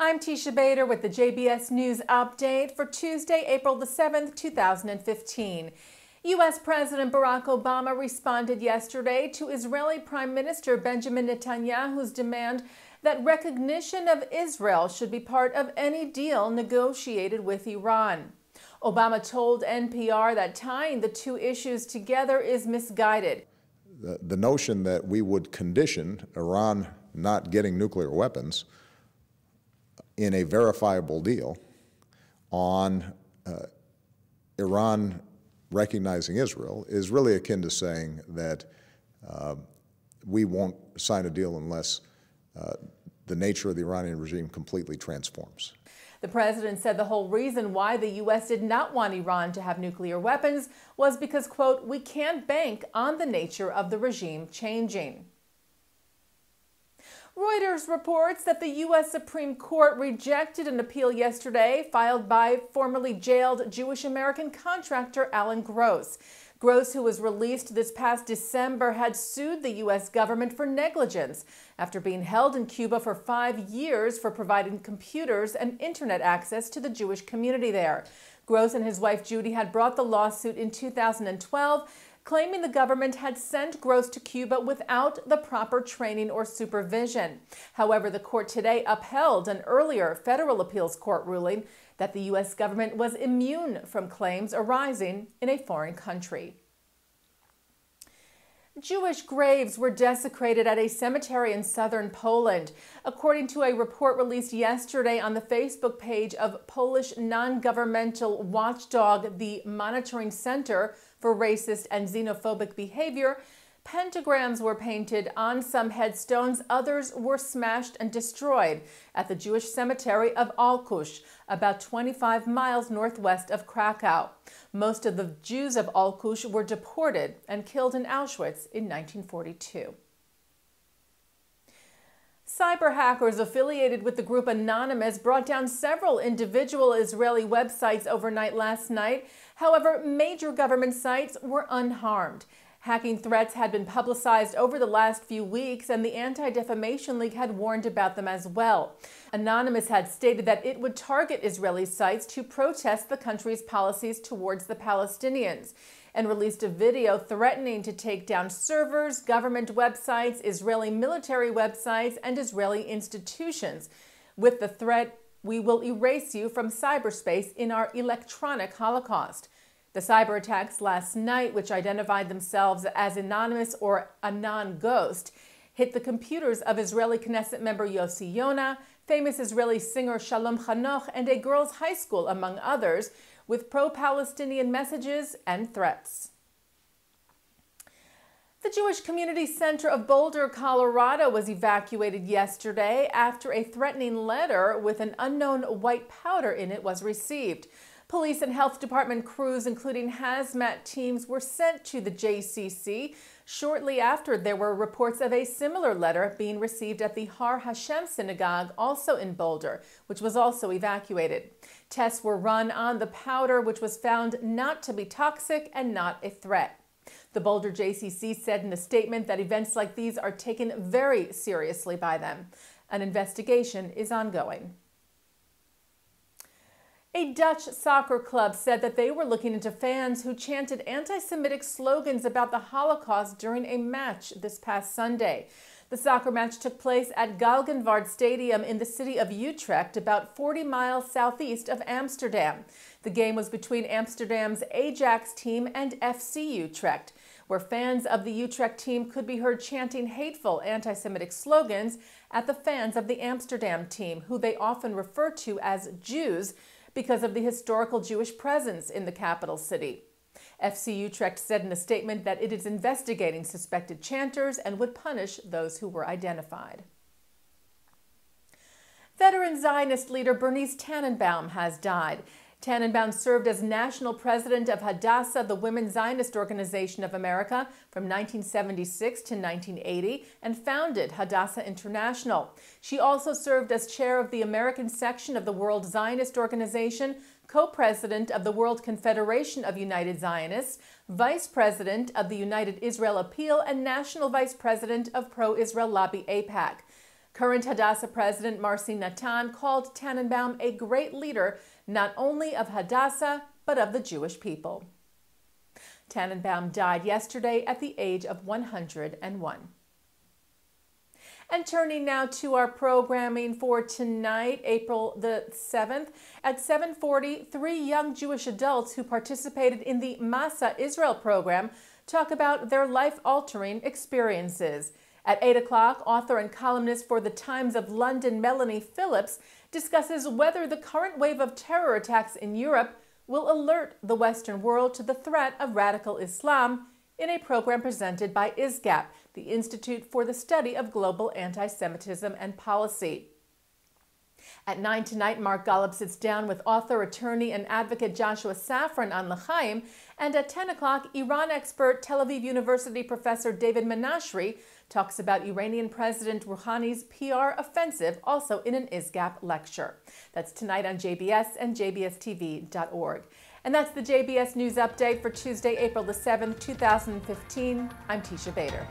I'm Teisha Bader with the JBS News Update for Tuesday, April the 7th, 2015. U.S. President Barack Obama responded yesterday to Israeli Prime Minister Benjamin Netanyahu's demand that recognition of Israel should be part of any deal negotiated with Iran. Obama told NPR that tying the two issues together is misguided. The notion that we would condition Iran not getting nuclear weapons in a verifiable deal on Iran recognizing Israel is really akin to saying that we won't sign a deal unless the nature of the Iranian regime completely transforms. The president said the whole reason why the U.S. did not want Iran to have nuclear weapons was because, quote, we can't bank on the nature of the regime changing. Reuters reports that the U.S. Supreme Court rejected an appeal yesterday filed by formerly jailed Jewish American contractor Alan Gross. Gross, who was released this past December, had sued the U.S. government for negligence after being held in Cuba for 5 years for providing computers and internet access to the Jewish community there. Gross and his wife Judy had brought the lawsuit in 2012, claiming the government had sent Gross to Cuba without the proper training or supervision. However, the court today upheld an earlier federal appeals court ruling that the U.S. government was immune from claims arising in a foreign country. Jewish graves were desecrated at a cemetery in southern Poland, according to a report released yesterday on the Facebook page of Polish non-governmental watchdog, the Monitoring Center for Racist and Xenophobic Behavior. Pentagrams were painted on some headstones, others were smashed and destroyed at the Jewish cemetery of Olkusz, about 25 miles northwest of Krakow. Most of the Jews of Olkusz were deported and killed in Auschwitz in 1942. Cyber hackers affiliated with the group Anonymous brought down several individual Israeli websites overnight last night. However, major government sites were unharmed. Hacking threats had been publicized over the last few weeks, and the Anti-Defamation League had warned about them as well. Anonymous had stated that it would target Israeli sites to protest the country's policies towards the Palestinians, and released a video threatening to take down servers, government websites, Israeli military websites, and Israeli institutions, with the threat, "We will erase you from cyberspace in our electronic Holocaust." The cyber attacks last night, which identified themselves as Anonymous or Anon Ghost, hit the computers of Israeli Knesset member Yossi Yona, famous Israeli singer Shalom Chanoch, and a girls' high school, among others, with pro-Palestinian messages and threats. The Jewish Community Center of Boulder, Colorado was evacuated yesterday after a threatening letter with an unknown white powder in it was received. Police and health department crews, including hazmat teams, were sent to the JCC shortly after there were reports of a similar letter being received at the Har Hashem synagogue, also in Boulder, which was also evacuated. Tests were run on the powder, which was found not to be toxic and not a threat. The Boulder JCC said in a statement that events like these are taken very seriously by them. An investigation is ongoing. A Dutch soccer club said that they were looking into fans who chanted anti-Semitic slogans about the Holocaust during a match this past Sunday. The soccer match took place at Galgenwaard Stadium in the city of Utrecht, about 40 miles southeast of Amsterdam. The game was between Amsterdam's Ajax team and FC Utrecht, where fans of the Utrecht team could be heard chanting hateful anti-Semitic slogans at the fans of the Amsterdam team, who they often refer to as Jews, because of the historical Jewish presence in the capital city. FC Utrecht said in a statement that it is investigating suspected chanters and would punish those who were identified. Veteran Zionist leader Bernice Tannenbaum has died. Tannenbaum served as national president of Hadassah, the Women's Zionist Organization of America, from 1976 to 1980 and founded Hadassah International. She also served as chair of the American section of the World Zionist Organization, co-president of the World Confederation of United Zionists, vice president of the United Israel Appeal, and national vice president of Pro-Israel Lobby AIPAC. Current Hadassah President Marci Natan called Tannenbaum a great leader, not only of Hadassah, but of the Jewish people. Tannenbaum died yesterday at the age of 101. And turning now to our programming for tonight, April the 7th, at 7:40, 3 young Jewish adults who participated in the Masa Israel program talk about their life-altering experiences. At 8 o'clock, author and columnist for the Times of London, Melanie Phillips, discusses whether the current wave of terror attacks in Europe will alert the Western world to the threat of radical Islam in a program presented by ISGAP, the Institute for the Study of Global Anti-Semitism and Policy. At 9 tonight, Mark Golub sits down with author, attorney, and advocate Joshua Safran on L'chaim, and at 10 o'clock, Iran expert Tel Aviv University professor David Menashri talks about Iranian President Rouhani's PR offensive, also in an ISGAP lecture. That's tonight on JBS and jbstv.org. And that's the JBS News Update for Tuesday, April the 7th, 2015. I'm Teisha Bader.